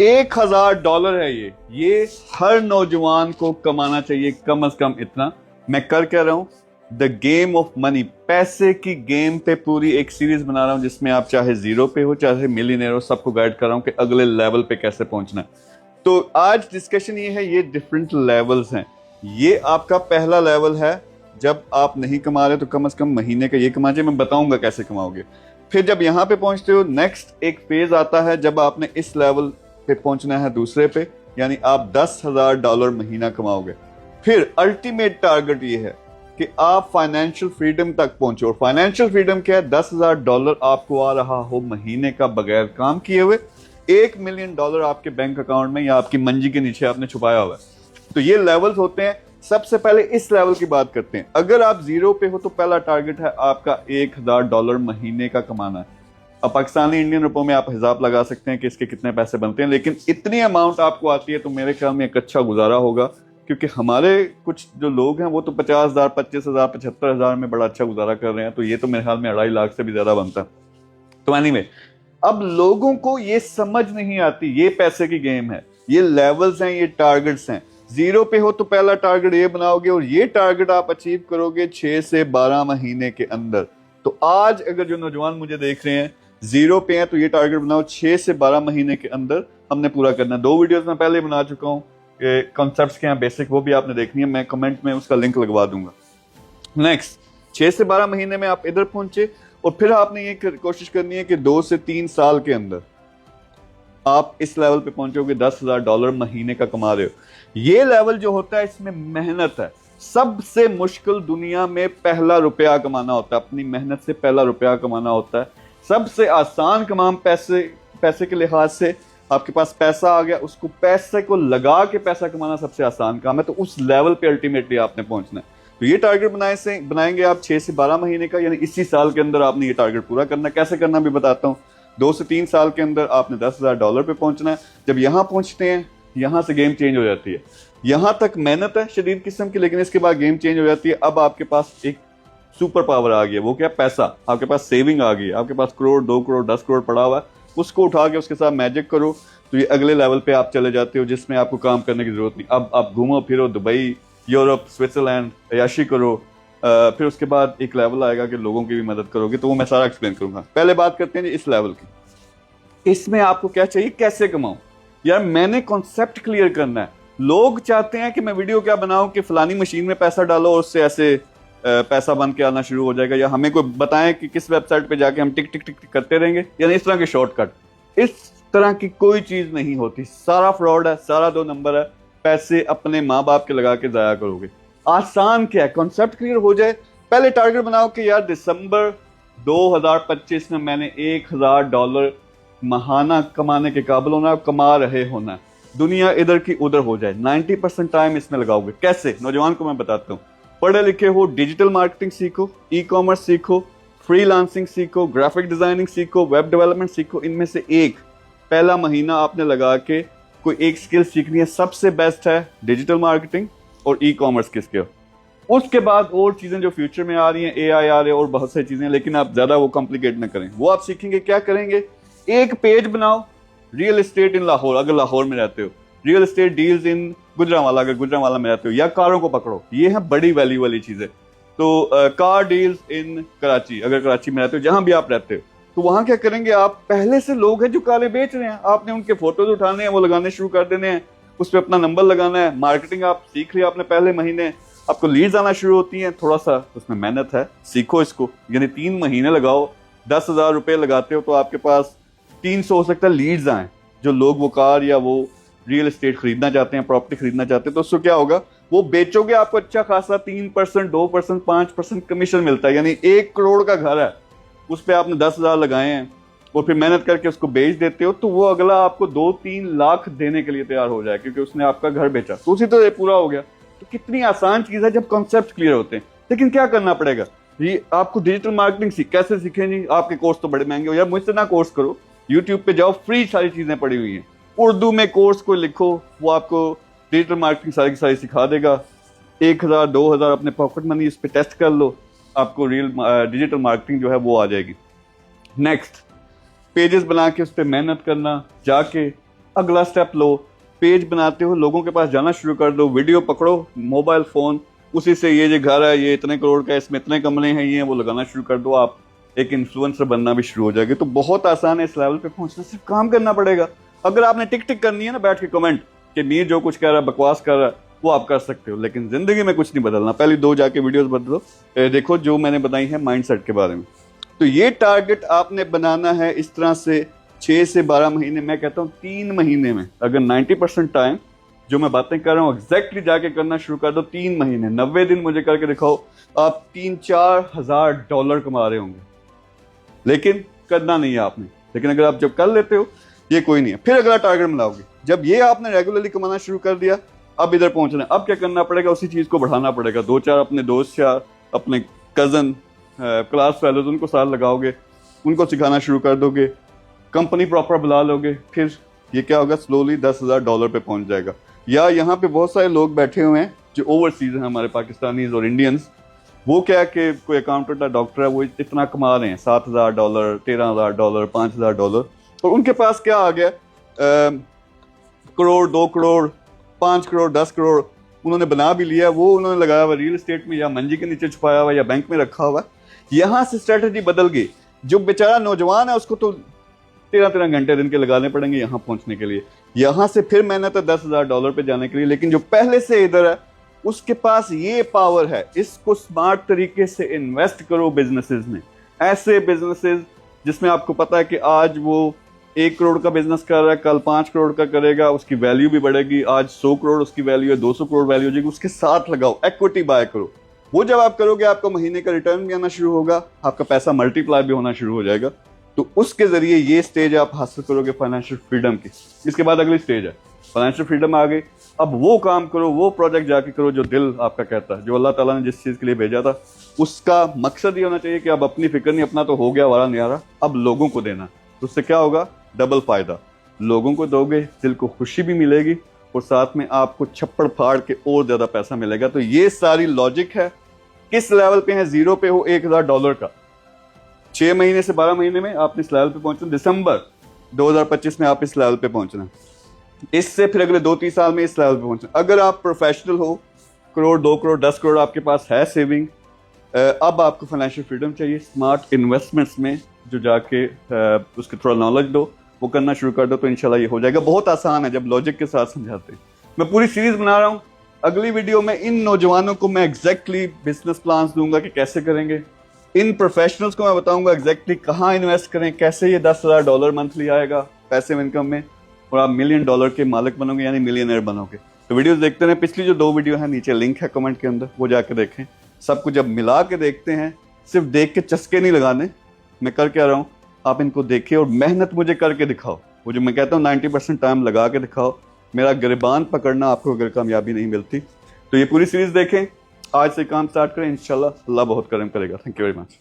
$1000 है ये हर नौजवान को कमाना चाहिए कम से कम इतना। मैं कर क्या रहा हूं, द गेम ऑफ मनी, पैसे की गेम पे पूरी एक सीरीज बना रहा हूं जिसमें आप चाहे जीरो पे हो चाहे मिलियनेयर हो, सबको गाइड कर रहा हूं कि अगले लेवल पे कैसे पहुंचना है। तो आज डिस्कशन ये है, ये डिफरेंट लेवल्स हैं। ये आपका पहला लेवल है, जब आप नहीं कमा रहे तो कम से कम महीने का ये कमा जाए, मैं बताऊंगा कैसे कमाओगे। फिर जब यहां पे पहुंचते हो, नेक्स्ट एक फेज आता है जब आपने इस लेवल पे पहुंचना है दूसरे पे, यानी आप $10,000 महीना कमाओगे। फिर अल्टीमेट टारगेट ये है कि आप फाइनेंशियल फ्रीडम तक पहुंचो। और फाइनेंशियल फ्रीडम क्या है, $10,000 आपको आ रहा हो महीने का बगैर काम किए हुए, $1 मिलियन आपके बैंक अकाउंट में या आपकी मंजी के नीचे आपने छुपाया हुआ है। तो ये लेवल्स होते हैं। सबसे पहले इस लेवल की बात करते हैं। अगर आप जीरो पे हो तो पहला टारगेट है आपका $1,000 महीने का कमाना है। अब पाकिस्तानी इंडियन रुपयों में आप हिसाब लगा सकते हैं कि इसके कितने पैसे बनते हैं, लेकिन इतनी अमाउंट आपको आती है तो मेरे ख्याल में एक अच्छा गुजारा होगा। क्योंकि हमारे कुछ जो लोग हैं वो तो 50,000, 25,000, 75,000 में बड़ा अच्छा गुजारा कर रहे हैं, तो ये तो मेरे ख्याल में 2.5 लाख से भी ज्यादा बनता है। तो एनीवे, अब लोगों को ये समझ नहीं आती, ये पैसे की गेम है, ये लेवल्स हैं, ये टारगेट्स हैं। जीरो पे हो तो पहला टारगेट ये बनाओगे और ये टारगेट आप अचीव करोगे 6 से 12 महीने के अंदर। तो आज अगर जो नौजवान मुझे देख रहे हैं जीरो पे हैं तो ये टारगेट बनाओ 6 से 12 महीने के अंदर हमने पूरा करना है। 2 वीडियोस में पहले बना चुका हूँ, कॉन्सेप्ट्स क्या हैं बेसिक, वो भी आपने देखनी है, मैं कमेंट में उसका लिंक लगवा दूंगा। नेक्स्ट, 6 से 12 महीने में आप इधर पहुंचे और फिर आपने ये कोशिश करनी है कि 2 से 3 साल के अंदर आप इस लेवल पे पहुंचोगे, $10,000 महीने का कमा रहे हो। ये लेवल जो होता है इसमें मेहनत है। सबसे मुश्किल दुनिया में पहला रुपया कमाना होता है, अपनी मेहनत से पहला रुपया कमाना होता है। सबसे आसान कमाम पैसे के लिहाज से, आपके पास पैसा आ गया, उसको पैसे को लगा के पैसा कमाना सबसे आसान काम है। तो उस लेवल पे अल्टीमेटली आपने पहुंचना है। तो ये टारगेट बनाएंगे आप 6 से 12 महीने का, यानी इसी साल के अंदर आपने ये टारगेट पूरा करना है। कैसे करना भी बताता हूँ। 2 से 3 साल के अंदर आपने $10,000 पे पहुंचना है। जब यहां पहुंचते हैं, यहां से गेम चेंज हो जाती है। यहां तक मेहनत है शदीद किस्म की, लेकिन इसके बाद गेम चेंज हो जाती है। अब आपके पास एक सुपर पावर आ गई है, वो क्या, पैसा। आपके पास सेविंग आ गई है, आपके पास करोड़, 2 करोड़, 10 करोड़ पड़ा हुआ है। उसको उठा के उसके साथ मैजिक करो तो ये अगले लेवल पे आप चले जाते हो, जिसमें आपको काम करने की जरूरत नहीं। अब आप घूमो फिरो, दुबई, यूरोप, स्विट्जरलैंड, अयाशी करो। फिर उसके बाद एक लेवल आएगा कि लोगों की भी मदद करोगे, तो वो मैं सारा एक्सप्लेन करूंगा। पहले बात करते हैं इस लेवल की। इसमें आपको क्या चाहिए, कैसे कमाऊं। यार मैंने कॉन्सेप्ट क्लियर करना है। लोग चाहते हैं कि मैं वीडियो क्या बनाऊं कि फलानी मशीन में पैसा डालो और उससे ऐसे पैसा बन के आना शुरू हो जाएगा, या हमें कोई बताएं कि किस वेबसाइट पे जाके हम टिक टिक टिक टिक करते रहेंगे, यानी इस तरह के शॉर्टकट। इस तरह की कोई चीज नहीं होती, सारा फ्रॉड है, सारा 2 नंबर है। पैसे अपने माँ बाप के लगा के जाया करोगे। आसान क्या है, कॉन्सेप्ट क्लियर हो जाए। पहले टारगेट बनाओ कि यार दिसंबर 2025 में मैंने $1,000 महाना कमाने के काबिल होना, कमा रहे होना। दुनिया इधर की उधर हो जाए, 90% टाइम इसमें लगाओगे। कैसे, नौजवान को मैं बताता हूँ। पढ़े लिखे हो, डिजिटल मार्केटिंग सीखो, ई कॉमर्स सीखो, फ्रीलांसिंग सीखो, ग्राफिक डिजाइनिंग सीखो, वेब डेवलपमेंट सीखो। इनमें से एक पहला महीना आपने लगा के कोई एक स्किल सीखनी है। सबसे बेस्ट है डिजिटल मार्केटिंग और ई कॉमर्स की स्किल। उसके बाद और चीजें जो फ्यूचर में आ रही हैं, AI आ रहे हैं और बहुत सारी चीजें, लेकिन आप ज्यादा वो कॉम्प्लिकेट ना करें। वो आप सीखेंगे, क्या करेंगे, एक पेज बनाओ, रियल एस्टेट इन लाहौर, अगर लाहौर में रहते हो, real estate deals in Gujranwala, अगर गुजरांवाला में रहते हो, या कारों को पकड़ो, ये है बड़ी वैल्यू वाली चीजें। तो कार डील्स इन कराची, अगर कराची में रहते हो, जहां भी आप रहते हो, तो वहां क्या करेंगे आप, पहले से लोग हैं जो कारें बेच रहे हैं, आपने उनके फोटोज उठाने हैं, वो लगाने शुरू कर देने हैं, उस पर अपना नंबर लगाना है। मार्केटिंग आप सीख लिया आपने पहले महीने, आपको लीड्स आना शुरू होती हैं। थोड़ा सा उसमें मेहनत है, सीखो इसको, यानी 3 महीने लगाओ। $10,000 लगाते हो तो आपके पास 300 हो सकता है लीड्स आए, जो लोग वो कार या वो रियल एस्टेट खरीदना चाहते हैं, प्रॉपर्टी खरीदना चाहते हैं। तो उससे क्या होगा, वो बेचोगे, आपको अच्छा खासा 3%, 2%, 5% कमीशन मिलता है। यानी 1 करोड़ का घर है, उस पर आपने 10,000 लगाए हैं और फिर मेहनत करके उसको बेच देते हो, तो वो अगला आपको 2-3 लाख देने के लिए तैयार हो जाए, क्योंकि उसने आपका घर बेचा। तो उसी तरह पूरा हो गया। तो कितनी आसान चीज है जब कॉन्सेप्ट क्लियर होते हैं। लेकिन क्या करना पड़ेगा, ये आपको डिजिटल मार्केटिंग कैसे सीखें जी, आपके कोर्स तो बड़े महंगे हो यार, मुझसे ना कोर्स करो, यूट्यूब पे जाओ, फ्री सारी चीजें पड़ी हुई हैं। उर्दू में कोर्स को लिखो, वो आपको डिजिटल मार्केटिंग सारी की सारी सिखा देगा। 1,000 2,000 अपने पॉकेट मनी इस पे टेस्ट कर लो, आपको रियल डिजिटल मार्केटिंग जो है वो आ जाएगी। नेक्स्ट, पेजेस बना के उस पर मेहनत करना, जाके अगला स्टेप लो, पेज बनाते हो, लोगों के पास जाना शुरू कर दो, वीडियो पकड़ो, मोबाइल फोन, उसी से ये घर है, ये इतने करोड़ का, इसमें इतने कमरे हैं, ये वो लगाना शुरू कर दो, आप एक इन्फ्लुएंसर बनना भी शुरू हो जाएगी। तो बहुत आसान है इस लेवल पे पहुंचना, सिर्फ काम करना पड़ेगा। अगर आपने टिक टिक करनी है ना बैठ के कमेंट कि मीर जो कुछ कह रहा है बकवास कर रहा है, वो आप कर सकते हो, लेकिन जिंदगी में कुछ नहीं बदलना। पहले 2 जाके वीडियोस बदलो, देखो जो मैंने बताई है माइंडसेट के बारे में। तो ये टारगेट आपने बनाना है इस तरह से 6 से 12 महीने, मैं कहता हूँ 3 महीने में अगर 90% टाइम जो मैं बातें कर रहा हूँ एग्जैक्टली जाके करना शुरू कर दो, 3 महीने 90 दिन मुझे करके दिखाओ, आप 3-4 हजार डॉलर कमा रहे होंगे। लेकिन करना नहीं है आपने, लेकिन अगर आप जब कर लेते हो ये कोई नहीं है। फिर अगला टारगेट बनाओगे, जब ये आपने रेगुलरली कमाना शुरू कर दिया, अब इधर पहुंचना है, अब क्या करना पड़ेगा, उसी चीज को बढ़ाना पड़ेगा। 2-4 अपने दोस्त या अपने कजन क्लास फेलोज उनको साथ लगाओगे, उनको सिखाना शुरू कर दोगे, कंपनी प्रॉपर बुला लोगे, फिर ये क्या होगा, स्लोली $10,000 पे पहुंच जाएगा। या यहाँ पे बहुत सारे लोग बैठे हुए हैं जो ओवरसीज हैं, हमारे पाकिस्तानीज और इंडियंस, वो क्या कि कोई अकाउंटेंट या डॉक्टर है, वो इतना कमा रहे हैं $7,000, $13,000, $5,000, और उनके पास क्या आ गया, करोड़, 2 करोड़, 5 करोड़, 10 करोड़ उन्होंने बना भी लिया, वो उन्होंने लगाया हुआ रियल एस्टेट में, या मंजी के नीचे छुपाया हुआ, या बैंक में रखा हुआ। यहाँ से स्ट्रेटजी बदल गई। जो बेचारा नौजवान है उसको तो 13 घंटे दिन के लगाने पड़ेंगे यहाँ पहुंचने के लिए, यहाँ से फिर मेहनत है $10,000 पे जाने के लिए। लेकिन जो पहले से इधर है उसके पास ये पावर है, इसको स्मार्ट तरीके से इन्वेस्ट करो बिजनेसेस में, ऐसे बिजनेसेस जिसमें आपको पता है कि आज वो 1 करोड़ का बिजनेस कर रहा है, कल 5 करोड़ का करेगा, उसकी वैल्यू भी बढ़ेगी, आज 100 करोड़ उसकी वैल्यू है, 200 करोड़ वैल्यू हो जाएगी, उसके साथ लगाओ, इक्विटी बाय करो। वो जब आप करोगे आपको महीने का रिटर्न भी आना शुरू होगा, आपका पैसा मल्टीप्लाई भी होना शुरू हो जाएगा। तो उसके जरिए ये स्टेज आप हासिल करोगे फाइनेंशियल फ्रीडम की। इसके बाद अगली स्टेज है फाइनेंशियल फ्रीडम आ गई, अब वो काम करो, वो प्रोजेक्ट जाके करो जो दिल आपका कहता है, जो अल्लाह ताला ने जिस चीज के लिए भेजा था उसका मकसद ये होना चाहिए कि अब अपनी फिक्र नहीं, अपना तो हो गया वारा न्यारा, अब लोगों को देना। तो उससे क्या होगा, डबल फायदा, लोगों को दोगे, दिल को खुशी भी मिलेगी, और साथ में आपको छप्पड़ फाड़ के और ज्यादा पैसा मिलेगा। तो ये सारी लॉजिक है। किस लेवल पे है, 0 पे हो $1,000 का, 6 महीने से 12 महीने में आपने इस लेवल पे पहुंचना, दिसंबर 2025 में आप इस लेवल पे पहुंचना, इससे फिर अगले 2-3 साल में इस लेवल पे पहुंचना। अगर आप प्रोफेशनल हो, करोड़, 2 करोड़, 10 करोड़ आपके पास है सेविंग, अब आपको फाइनेंशियल फ्रीडम चाहिए, स्मार्ट इन्वेस्टमेंट्स में जो जाके उसके थोड़ा नॉलेज दो, वो करना शुरू कर दो, तो इंशाल्लाह ये हो जाएगा। बहुत आसान है जब लॉजिक के साथ समझाते हैं। मैं पूरी सीरीज बना रहा हूँ, अगली वीडियो में इन नौजवानों को मैं एग्जैक्टली बिजनेस प्लान दूंगा कि कैसे करेंगे, इन प्रोफेशनल्स को मैं बताऊंगा एग्जैक्टली कहाँ इन्वेस्ट करें, कैसे ये $10,000 मंथली आएगा पैसिव इनकम में, और आप $1 मिलियन के मालिक बनोगे, यानी मिलियनर बनोगे। तो वीडियोस देखते रहे, पिछली जो 2 वीडियो है नीचे लिंक है कमेंट के अंदर, वो जाके देखें। सब कुछ जब मिला के देखते हैं, सिर्फ देख के चस्के नहीं लगाने, मैं कर क्या रहा हूँ, आप इनको देखिए और मेहनत मुझे करके दिखाओ। वो जो मैं कहता हूँ 90% टाइम लगा के दिखाओ, मेरा गिरबान पकड़ना आपको अगर कामयाबी नहीं मिलती। तो ये पूरी सीरीज देखें, आज से काम स्टार्ट करें, इंशाल्लाह अल्लाह बहुत करम करेगा। Thank you very much.